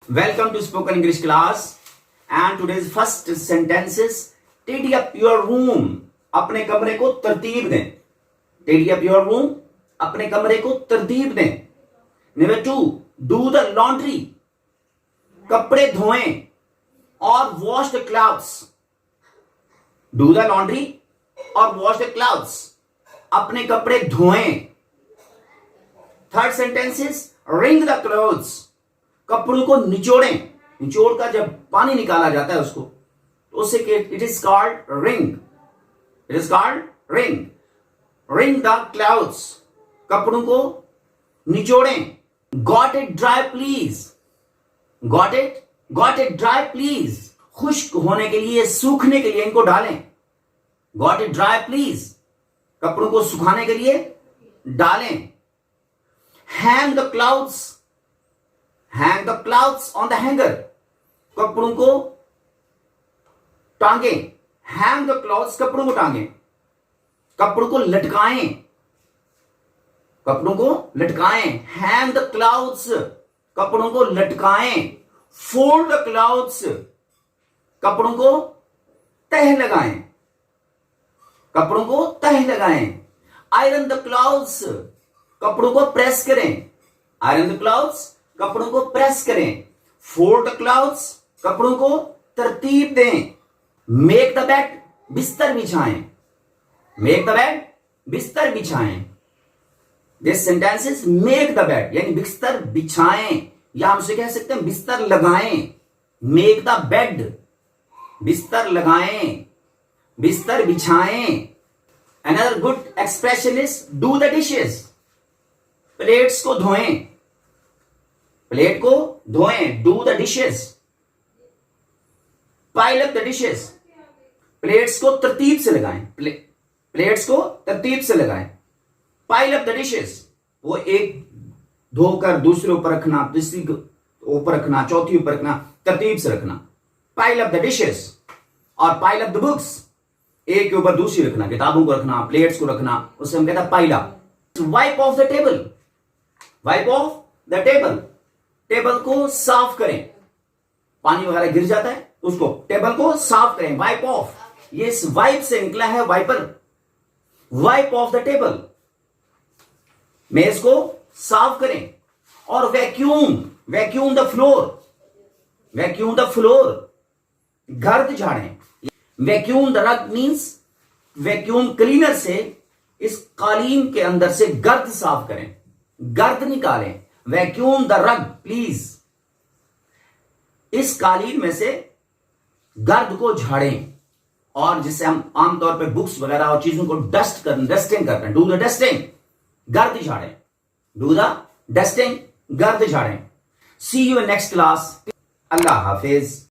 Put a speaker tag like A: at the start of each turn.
A: Welcome to spoken English class and today's first sentence is tidy up your room. अपने कमरे को तरतीब दें. Tidy up your room. अपने कमरे को तरतीब दें. Number 2, do the laundry. कपड़े धोएं और wash the clothes. Do the laundry और wash the clothes. अपने कपड़े धोएं. Third sentence is wring the clothes. कपड़ों को निचोड़ें. निचोड़ का जब पानी निकाला जाता है उसको तो उसे it is called ring. It is called ring. Ring the clothes. कपड़ों को निचोड़ें. Got it dry please. Got it dry please. खुश्क होने के लिए, सूखने के लिए इनको डालें. Got it dry please. कपड़ों को सुखाने के लिए डालें. Hang the clothes. Hang the clothes on the hanger. कपड़ों को टांगे. Hang the clothes. कपड़ों को टांगे. कपड़ों को लटकाएं. कपड़ों को लटकाएं. Hang the clothes. कपड़ों को लटकाएं. Fold the clothes. कपड़ों को तह लगाएं. कपड़ों को तह लगाएं. Iron the clothes. कपड़ों को प्रेस करें. Iron the clothes. कपड़ों को प्रेस करें. Fold the clothes. कपड़ों को तरतीब दें. Make the bed. बिस्तर बिछाएं. Make the bed. बिस्तर बिछाएं. This sentence is make the bed यानी बिस्तर बिछाएं या हम उसे कह सकते हैं बिस्तर लगाएं. Make the bed. बिस्तर लगाएं. बिस्तर बिछाएं. Another good expression is do the dishes. Plates को धोएं. प्लेट को धोएं. Do the dishes. Pile up the dishes. Plates को तरतीब से लगाएं. प्लेट्स को तरतीब से लगाएं. Pile up the dishes. वो एक धोकर दूसरे ऊपर रखना, तीसरी ऊपर रखना, चौथी ऊपर रखना, तरतीब से रखना. Pile up the dishes. और पाइल अप द बुक्स. एक के ऊपर दूसरी रखना, किताबों को रखना, प्लेट्स को रखना, उसे हम कहते हैं pile up. Wipe off the table. Wipe off the table. Table को साफ करें. पानी वगैरह गिर जाता है उसको टेबल को साफ करें. Wipe off. ये इस वाइप से निकला है wiper. Wipe off the table. मेज को साफ करें. और vacuum. Vacuum the floor. Vacuum the floor. गर्द झाड़ें. Vacuum the rug means vacuum cleaner से इस कालीन के अंदर से गर्द साफ करें. गर्द निकालें. वैक्यूम द रग प्लीज. इस कालीन में से गर्द को झाड़ें. और जिससे हम आमतौर पे बुक्स वगैरह और चीजों को डस्टिंग करते हैं. Do the dusting. गर्द झाड़ें. Do the dusting. गर्द झाड़ें. See you in next class. अल्लाह हाफिज.